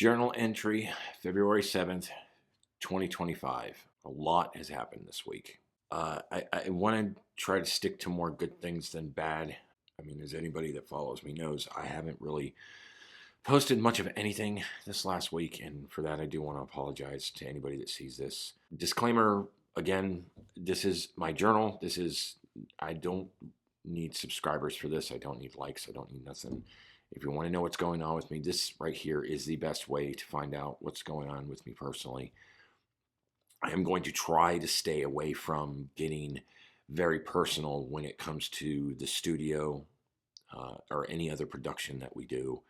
Journal entry, February 7th, 2025. A lot has happened this week. I want to try to stick to more good things than bad. I mean, as anybody that follows me knows, I haven't really posted much of anything this last week. And for that, I do want to apologize to anybody that sees this. Disclaimer again, this is my journal. I don't need subscribers for this. I don't need likes. I don't need nothing. If you want to know what's going on with me, this right here is the best way to find out what's going on with me personally. I am going to try to stay away from getting very personal when it comes to the studio or any other production that we do.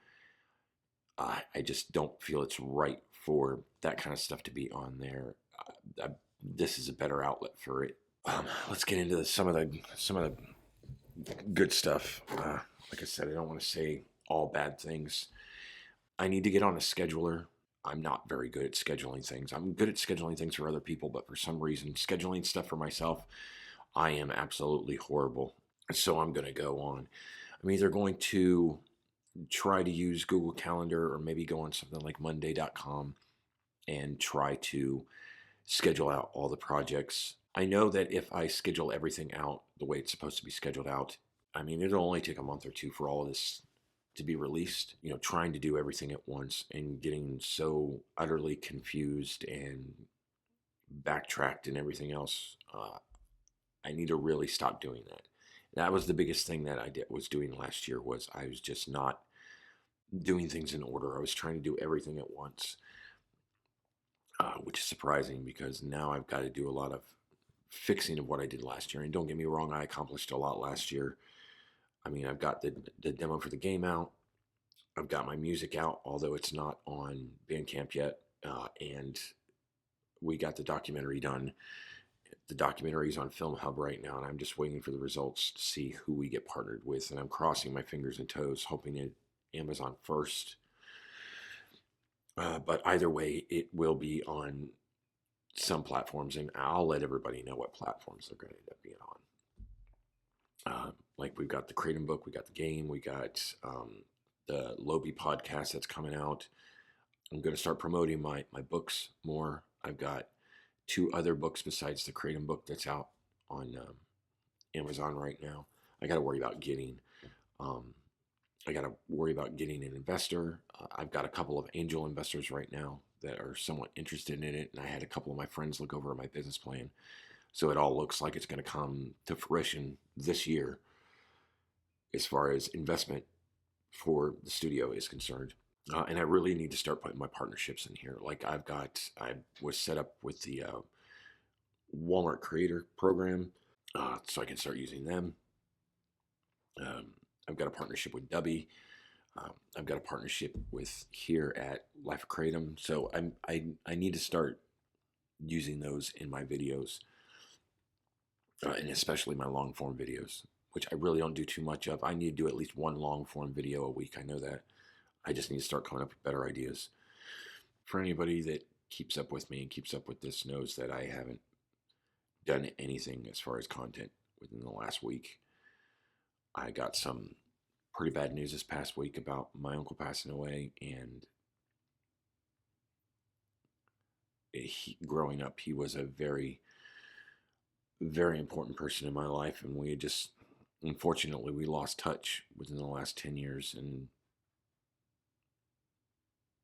I just don't feel it's right for that kind of stuff to be on there. This is a better outlet for it. Let's get into some of the good stuff. Like I said, I don't want to say all bad things. I need to get on a scheduler. I'm not very good at scheduling things. I'm good at scheduling things for other people, but for some reason, scheduling stuff for myself, I am absolutely horrible. So I'm going to go on. I'm either going to try to use Google Calendar or maybe go on something like Monday.com and try to schedule out all the projects. I know that if I schedule everything out the way it's supposed to be scheduled out, I mean, it'll only take a month or two for all of this to be released. Trying to do everything at once and getting so utterly confused and backtracked and everything else. I need to really stop doing that. That was the biggest thing that was doing last year was I was just not doing things in order. I was trying to do everything at once, which is surprising because now I've got to do a lot of fixing of what I did last year. And don't get me wrong, I accomplished a lot last year. I mean, I've got the demo for the game out. I've got my music out, although it's not on Bandcamp yet. And we got the documentary done. The documentary is on Film Hub right now, and I'm just waiting for the results to see who we get partnered with. And I'm crossing my fingers and toes, hoping it Amazon first. But either way, it will be on some platforms, and I'll let everybody know what platforms they're going to end up being on. Like we've got the Kratom book, we got the game, we got the Lobi podcast that's coming out. I'm going to start promoting my books more. I've got 2 other books besides the Kratom book that's out on Amazon right now. I got to worry about getting. I got to worry about getting an investor. I've got a couple of angel investors right now that are somewhat interested in it, and I had a couple of my friends look over my business plan. So it all looks like it's going to come to fruition this year as far as investment for the studio is concerned. And I really need to start putting my partnerships in here. Like I was set up with the Walmart Creator Program, so I can start using them. I've got a partnership with Dubby. I've got a partnership with here at Life of Kratom. So I need to start using those in my videos, and especially my long form videos, which I really don't do too much of. I need to do at least one long form video a week. I know that. I just need to start coming up with better ideas. For anybody that keeps up with me and keeps up with this knows that I haven't done anything as far as content within the last week. I got some pretty bad news this past week about my uncle passing away, and growing up, he was a very, very important person in my life, and unfortunately, we lost touch within the last 10 years, and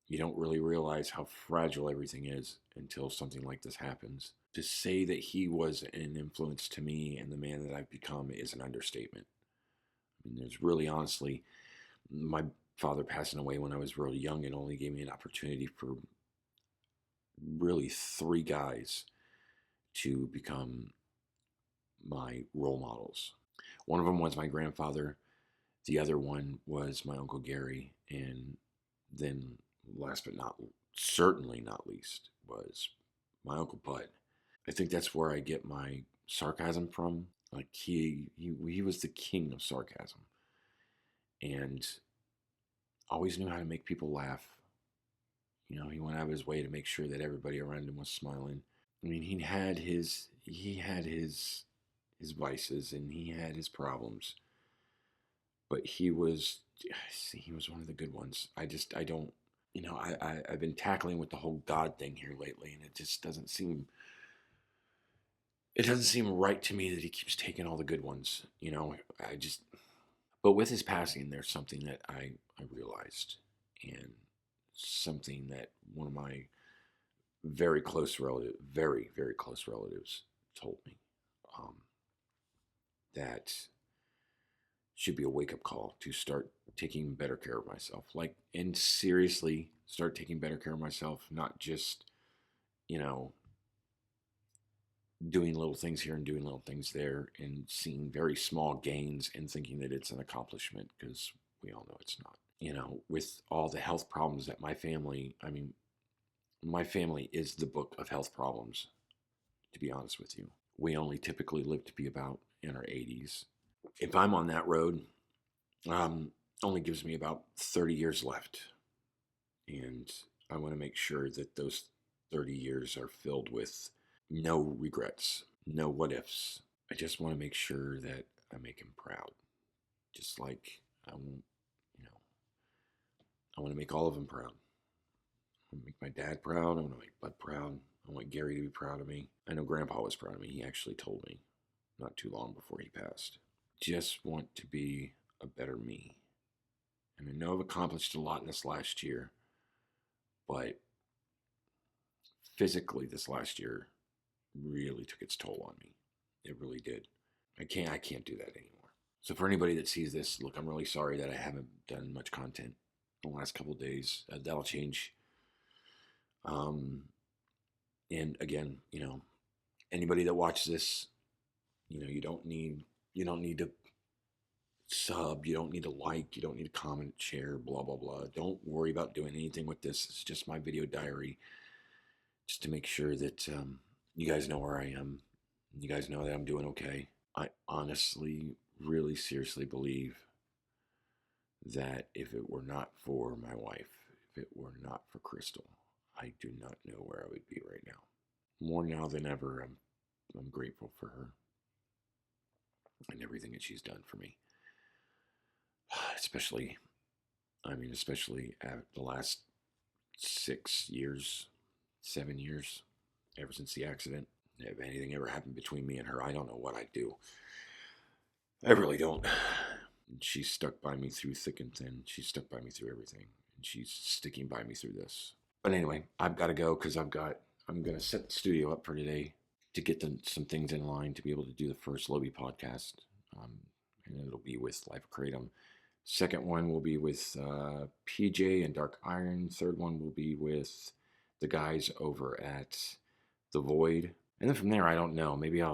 you don't really realize how fragile everything is until something like this happens. To say that he was an influence to me and the man that I've become is an understatement. I mean, there's really honestly, my father passing away when I was really young and only gave me an opportunity for really 3 guys to become my role models. One of them was my grandfather. The other one was my Uncle Gary. And then last but certainly not least, was my Uncle Bud. I think that's where I get my sarcasm from. Like he was the king of sarcasm, and always knew how to make people laugh. He went out of his way to make sure that everybody around him was smiling. I mean, he had his vices and he had his problems, but he was one of the good ones. I don't. I've been tackling with the whole God thing here lately, and it just doesn't seem. It doesn't seem right to me that he keeps taking all the good ones. I just. But with his passing, there's something that I realized, and something that one of my very very close relatives, told me, um, that should be a wake up call to start taking better care of myself. Like, and seriously, start taking better care of myself, not just, you know, doing little things here and doing little things there and seeing very small gains and thinking that it's an accomplishment, because we all know it's not. With all the health problems that my family is the book of health problems, to be honest with you. We only typically live to be about in our 80s. If I'm on that road, only gives me about 30 years left. And I want to make sure that those 30 years are filled with no regrets, no what ifs. I just want to make sure that I make him proud. Just like I want, you know, I want to make all of them proud. I want to make my dad proud. I want to make Bud proud. I want Gary to be proud of me. I know Grandpa was proud of me. He actually told me not too long before he passed. Just want to be a better me. And I know I've accomplished a lot in this last year, but physically this last year really took its toll on me. It really did. I can't do that anymore. So for anybody that sees this, look, I'm really sorry that I haven't done much content the last couple of days. That'll change. And again, anybody that watches this, you don't need to sub, you don't need to like, you don't need to comment, share, blah blah blah. Don't worry about doing anything with this. It's just my video diary, just to make sure that you guys know where I am. You guys know that I'm doing okay. I honestly, really seriously believe that if it were not for my wife, if it were not for Crystal, I do not know where I would be right now. More now than ever, I'm grateful for her and everything that she's done for me. Especially at the last 6 years, 7 years, ever since the accident. If anything ever happened between me and her, I don't know what I'd do. I really don't. She's stuck by me through thick and thin. She's stuck by me through everything. And she's sticking by me through this. But anyway, I've got to go because I'm going to set the studio up for today to get some things in line to be able to do the first Lobby podcast. And it'll be with Life of Kratom. Second one will be with PJ and Dark Iron. Third one will be with the guys over at The Void. And then from there, I don't know. Maybe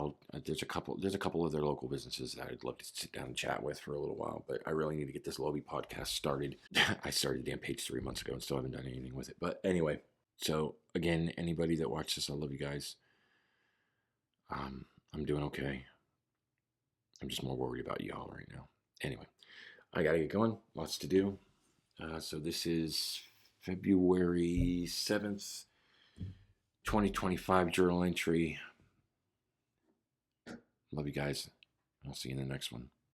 there's a couple other local businesses that I'd love to sit down and chat with for a little while. But I really need to get this Lobby podcast started. I started the damn page 3 months ago and still haven't done anything with it. But anyway, so again, anybody that watches this, I love you guys. I'm doing okay. I'm just more worried about y'all right now. Anyway, I gotta get going. Lots to do. So this is February 7th. 2025 journal entry. Love you guys. I'll see you in the next one.